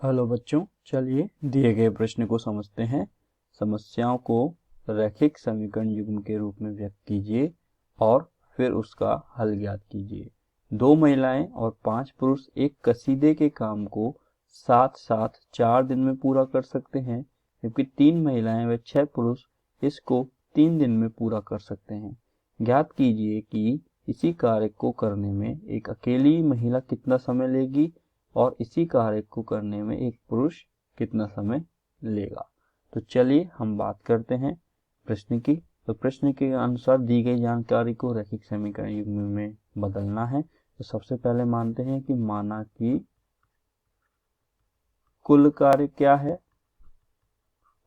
Hello बच्चों, चलिए दिए गए प्रश्न को समझते हैं। समस्याओं को रैखिक समीकरण युग्म के रूप में व्यक्त कीजिए और फिर उसका हल ज्ञात कीजिए। 2 महिलाएं और 5 पुरुष एक कसीदे के काम को साथ साथ 4 दिन में पूरा कर सकते हैं, जबकि 3 महिलाएं व 6 पुरुष इसको 3 दिन में पूरा कर सकते हैं। ज्ञात कीजिए कि इसी कार्य को करने में एक अकेली महिला कितना समय लेगी और इसी कार्य को करने में एक पुरुष कितना समय लेगा। तो चलिए हम बात करते हैं प्रश्न की। तो प्रश्न के अनुसार दी गई जानकारी को रैखिक समीकरण युग्म में बदलना है। तो सबसे पहले मानते हैं कि माना कि कुल कार्य क्या है।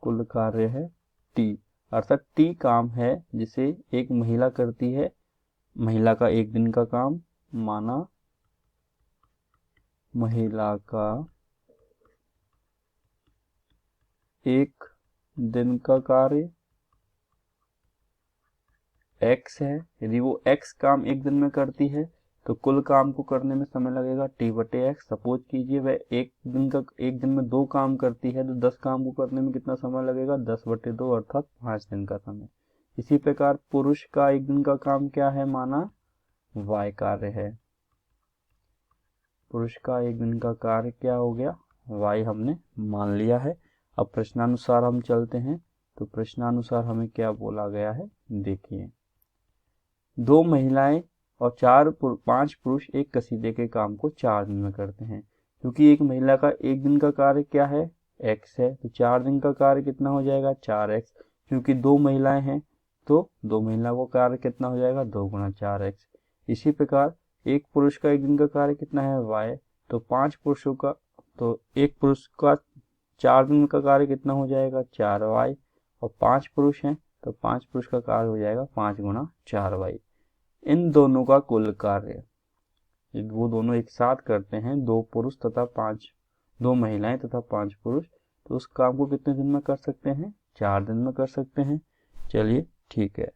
कुल कार्य है T, अर्थात T काम है जिसे एक महिला करती है। महिला का एक दिन का काम, माना महिला का एक दिन का कार्य x है। यदि वो x काम एक दिन में करती है तो कुल काम को करने में समय लगेगा T/x। सपोज कीजिए वह एक दिन में 2 काम करती है तो 10 काम को करने में कितना समय लगेगा, 10/2 अर्थात 5 दिन का समय। इसी प्रकार पुरुष का एक दिन का काम क्या है, माना y कार्य है। पुरुष का एक दिन का कार्य क्या हो गया, y हमने मान लिया है। अब प्रश्नानुसार हम चलते हैं। तो प्रश्नानुसार हमें क्या बोला गया है, देखिए। 2 महिलाएं और 5 पुरुष एक कसीदे के काम को 4 दिन में करते हैं। क्योंकि एक महिला का एक दिन का कार्य क्या है, x है, तो 4 दिन का कार्य कितना हो जाएगा, 4x। क्योंकि 2 महिलाएं हैं तो 2 महिला को कार्य कितना हो जाएगा, 2 गुणा 4x। इसी प्रकार एक पुरुष का एक दिन का कार्य कितना है, y। तो 5 पुरुषों का, तो एक पुरुष का 4 दिन का कार्य कितना हो जाएगा, 4y। और 5 पुरुष हैं तो 5 पुरुष का कार्य हो जाएगा 5 गुणा 4y। इन दोनों का कुल कार्य, वो दोनों एक साथ करते हैं, 2 पुरुष तथा 2 महिलाएं तथा 5 पुरुष, तो उस काम को कितने दिन में कर सकते हैं, 4 दिन में कर सकते हैं। चलिए ठीक है,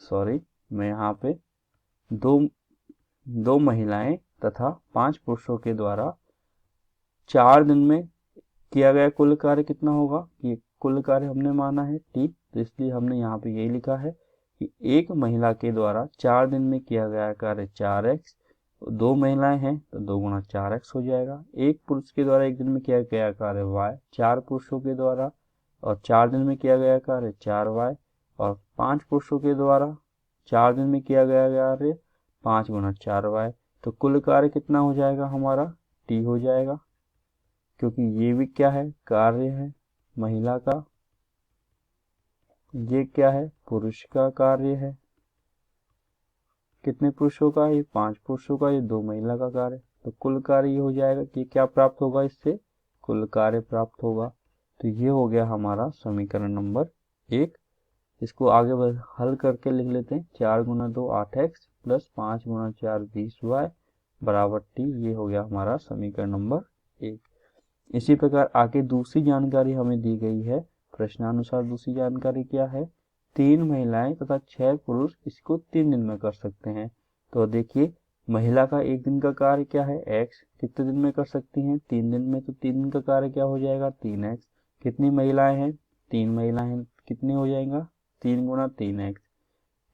सॉरी, मैं यहाँ पे दो महिलाएं तथा 5 पुरुषों के द्वारा 4 दिन में किया गया कुल कार्य कितना होगा, कि कुल कार्य हमने माना है T, तो इसलिए हमने यहाँ पे यही लिखा है कि एक महिला के द्वारा 4 दिन में किया गया कार्य 4x, 2 महिलाएं हैं तो 2 गुणा 4x हो जाएगा। एक पुरुष के द्वारा एक दिन में किया गया कार्य y, 4 पुरुषों के द्वारा और 4 दिन में किया गया कार्य 4y, और 5 पुरुषों के द्वारा 4 दिन में किया गया कार्य 5 गुणा 4y। तो कुल कार्य कितना हो जाएगा हमारा, T हो जाएगा। क्योंकि ये भी क्या है, कार्य है महिला का, ये क्या है, पुरुष का कार्य है। कितने पुरुषों का, ये 5 पुरुषों का, ये 2 महिला का कार्य। तो कुल कार्य ये हो जाएगा कि क्या प्राप्त होगा, इससे कुल कार्य प्राप्त होगा। तो ये हो गया हमारा समीकरण नंबर 1। इसको आगे हल करके लिख लेते हैं। 4 गुना 2 8x प्लस 5 गुना 4 20y बराबर T। ये हो गया हमारा समीकरण नंबर 1। इसी प्रकार आगे दूसरी जानकारी हमें दी गई है। प्रश्नानुसार दूसरी जानकारी क्या है, 3 महिलाएं तथा 6 पुरुष इसको 3 दिन में कर सकते हैं। तो देखिए, महिला का एक दिन का कार्य क्या है, x, कितने दिन में कर सकती हैं, 3 दिन में। तो 3 दिन का कार्य क्या हो जाएगा, 3x। कितनी महिलाएं हैं, 3 महिलाएं हैं, कितने हो जाएगा, 3 गुणा 3x।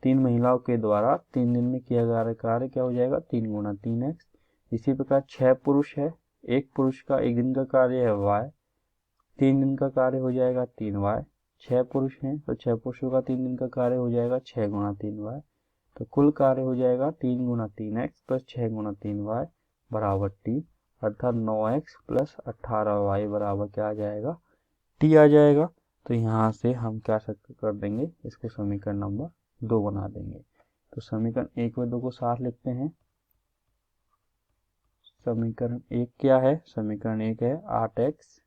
3 महिलाओं के द्वारा 3 दिन में किया गया कार्य क्या हो जाएगा, 3 गुणा 3x। इसी प्रकार 6 पुरुष है, एक पुरुष का एक दिन का कार्य है y, 3 दिन का कार्य हो जाएगा 3y। 6 पुरुष हैं तो 6 पुरुषों का 3 दिन का कार्य हो जाएगा 6 गुणा 3y। तो कुल कार्य हो जाएगा 3 गुणा 3x प्लस 6 गुणा 3y बराबर T, अर्थात 9x प्लस 18y बराबर क्या आ जाएगा, T आ जाएगा। तो यहाँ से हम क्या कर देंगे, इसको समीकरण नंबर 2 बना देंगे। तो समीकरण 1 व 2 को साथ लिखते हैं। समीकरण 1 क्या है, समीकरण 1 है 8x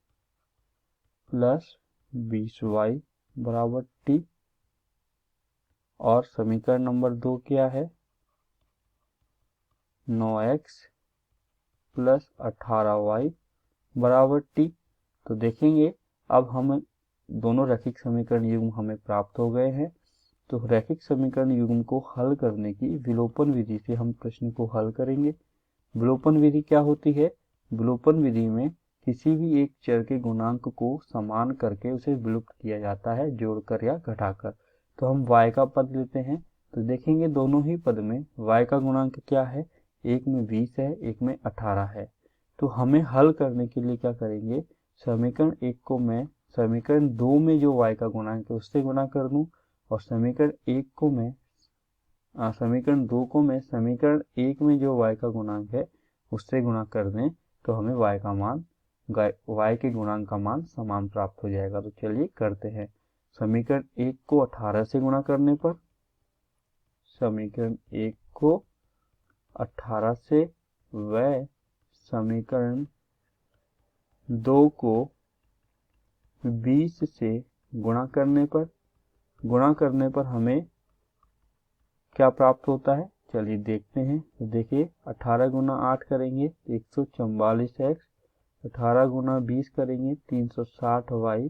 प्लस 20y बराबर T। और समीकरण नंबर 2 क्या है, 9x प्लस 18y बराबर T। तो देखेंगे अब हमें दोनों रैखिक समीकरण युग्म हमें प्राप्त हो गए हैं। तो रैखिक समीकरण युग्म को हल करने की विलोपन विधि से हम प्रश्न को हल करेंगे। विलोपन विधि क्या होती है, विलोपन विधि में किसी भी एक चर के गुणांक को समान करके उसे विलुप्त किया जाता है, जोड़कर या घटाकर। तो हम y का पद लेते हैं, तो देखेंगे दोनों ही पद में y का गुणांक क्या है, एक में 20 है, एक में 18 है। तो हमें हल करने के लिए क्या करेंगे, समीकरण 1 को मैं समीकरण 2 में जो y का गुणांक है उससे गुणा कर दूं, और समीकरण 2 को मैं समीकरण 1 में जो y का गुणांक है उससे गुणा कर दें, तो हमें y के गुणांक का मान समान प्राप्त हो जाएगा। तो चलिए करते हैं। समीकरण 1 को 18 से गुणा करने पर, समीकरण 1 को 18 से व समीकरण 2 को 20 से गुणा करने पर हमें क्या प्राप्त होता है, चलिए देखते हैं। तो देखिए 18 गुना 8 करेंगे 144x, 18 गुना 20 करेंगे 360y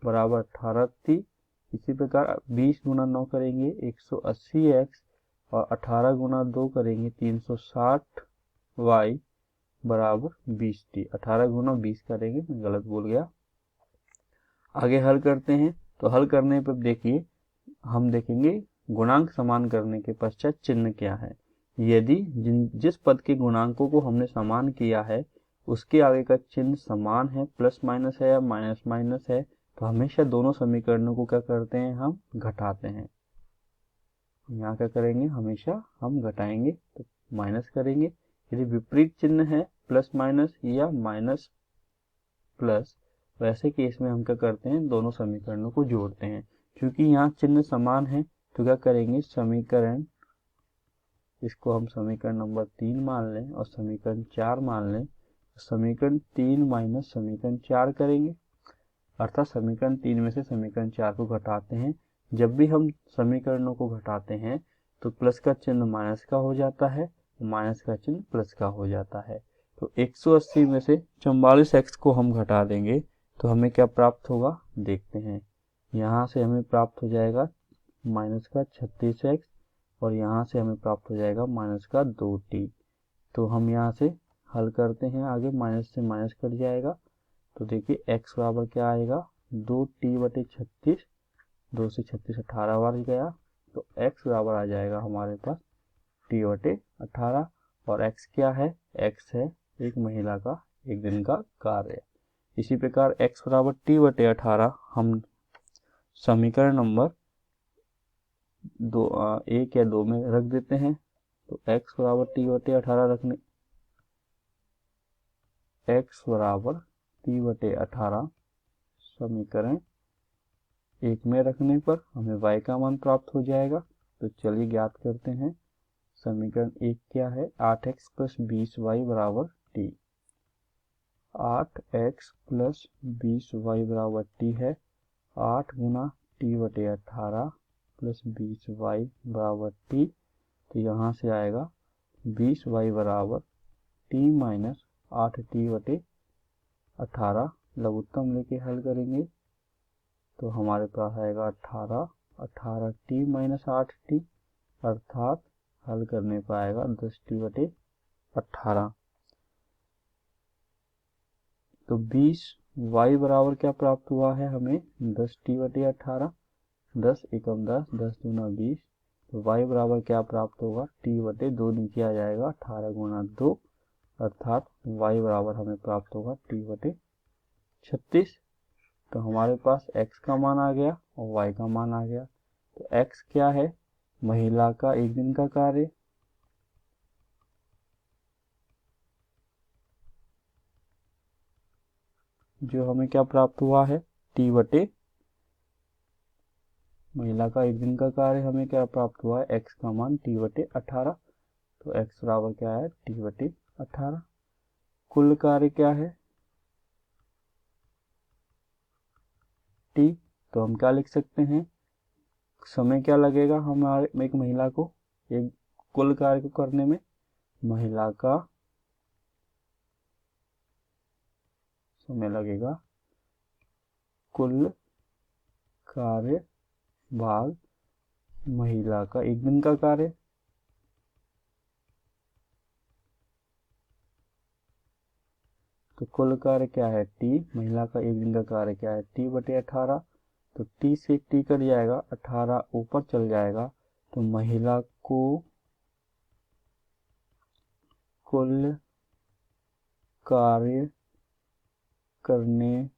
बराबर 18t। इसी प्रकार 20 गुना 9 करेंगे 180x, और 18 गुना 2 करेंगे 360y बराबर 20t। 18 गुना 20 करेंगे, मैं गलत बोल गया। आगे हल करते हैं। तो हल करने पर देखिए हम देखेंगे गुणांक समान करने के पश्चात चिन्ह क्या है। यदि जिस पद के गुणांकों को हमने समान किया है उसके आगे का चिन्ह समान है, प्लस माइनस है या माइनस माइनस है, तो हमेशा दोनों समीकरणों को क्या करते हैं, हम घटाते हैं। यहाँ क्या करेंगे, हमेशा हम घटाएंगे, तो माइनस करेंगे। यदि विपरीत चिन्ह है, प्लस माइनस या माइनस प्लस, वैसे केस में हम क्या करते हैं, दोनों समीकरणों को जोड़ते हैं। क्योंकि यहाँ चिन्ह समान है तो क्या करेंगे, समीकरण, इसको हम समीकरण नंबर 3 मान लें और समीकरण 4 मान लें। समीकरण 3 माइनस समीकरण 4 करेंगे, अर्थात समीकरण 3 में से समीकरण 4 को घटाते हैं। जब भी हम समीकरणों को घटाते हैं तो प्लस का चिन्ह माइनस का हो जाता है, माइनस का चिन्ह प्लस का हो जाता है। तो 180 में से 44x को हम घटा देंगे तो हमें क्या प्राप्त होगा, देखते हैं। यहाँ से हमें प्राप्त हो जाएगा माइनस का 36x, और यहाँ से हमें प्राप्त हो जाएगा माइनस का 2t। तो हम यहाँ से हल करते हैं, आगे माइनस से माइनस कट जाएगा। तो देखिए x बराबर क्या आएगा, 2t/36, 2 से 36 18 बार गया, तो x बराबर आ जाएगा हमारे पास t/18। और x क्या है, x है एक महिला का एक दिन का कार्य। इसी प्रकार x बराबर t/18 हम समीकरण नंबर 1 या 2 में रख देते हैं। तो x बराबर t/18 रखने, x बराबर t/18 समीकरण 1 में रखने पर हमें y का मान प्राप्त हो जाएगा। तो चलिए ज्ञात करते हैं। समीकरण 1 क्या है, 8x + 20y बराबर t। 8x + 20y बराबर t है। 8 गुना t/18 + 20y बराबर t। तो यहाँ से आएगा 20y बराबर t माइनस 8t/18। लघुत्तम लेके हल करेंगे तो हमारे पास आएगा 18t - 8t, अर्थात हल करने पर आएगा 10t/18। तो 20y बराबर क्या प्राप्त हुआ है हमें, 10t/18। 10 एकम 10, 10 दूना 20। तो y बराबर क्या प्राप्त होगा, t/2 नीचे आ जाएगा, 18 गुना 2, अर्थात y बराबर हमें प्राप्त होगा t/36। तो हमारे पास x का मान आ गया और y का मान आ गया। तो x क्या है, महिला का एक दिन का कार्य, जो हमें क्या प्राप्त हुआ है, महिला का एक दिन का कार्य हमें क्या प्राप्त हुआ है, x का मान t/18। तो x बराबर क्या है, t/18। कुल कार्य क्या है, t। तो हम क्या लिख सकते हैं, समय क्या लगेगा हमारे एक महिला को एक कुल कार्य को करने में, महिला का समय लगेगा कुल कार्य भाग महिला का एक दिन का कार्य। तो कुल कार्य क्या है टी, महिला का एक दिन का कार्य क्या है T/18, तो T से T कट जाएगा, 18 ऊपर चल जाएगा, तो महिला को कुल कार्य करने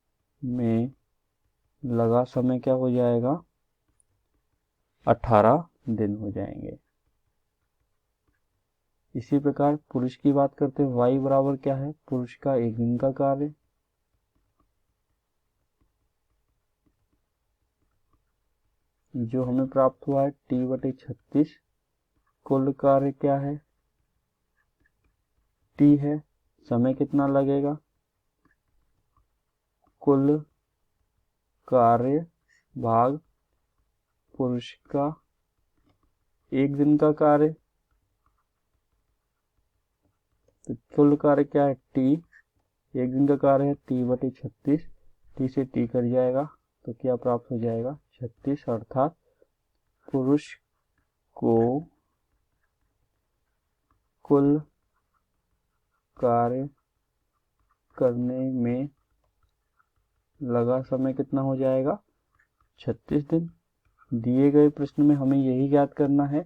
में लगा समय क्या हो जाएगा 18 दिन हो जाएंगे। इसी प्रकार पुरुष की बात करते हैं, y बराबर क्या है, पुरुष का एक दिन का कार्य, जो हमें प्राप्त हुआ है T/36, कुल कार्य क्या है T है, समय कितना लगेगा, कुल कार्य भाग पुरुष का एक दिन का कार्य, तो कुल कार्य क्या है T, एक दिन का कार्य है T/36, T से T कट जाएगा, तो क्या प्राप्त हो जाएगा 36, अर्थात पुरुष को कुल कार्य करने में लगा समय कितना हो जाएगा 36 दिन। दिए गए प्रश्न में हमें यही ज्ञात करना है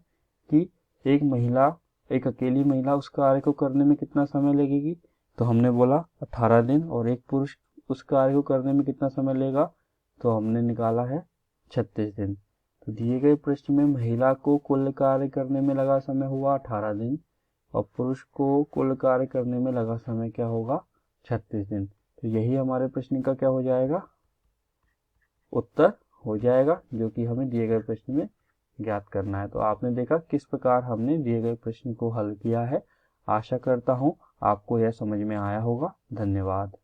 कि एक अकेली महिला उस कार्य को करने में कितना समय लगेगी, तो हमने बोला 18 दिन, और एक पुरुष उस कार्य को करने में कितना समय लेगा, तो हमने निकाला है 36 दिन। तो दिए गए प्रश्न में महिला को कुल कार्य करने में लगा समय हुआ 18 दिन, और पुरुष को कुल कार्य करने में लगा समय क्या होगा 36 दिन। तो यही हमारे प्रश्न का क्या हो जाएगा उत्तर हो जाएगा, जो कि हमें दिए गए प्रश्न में ज्ञात करना है। तो आपने देखा किस प्रकार हमने दिए गए प्रश्न को हल किया है। आशा करता हूँ आपको यह समझ में आया होगा। धन्यवाद।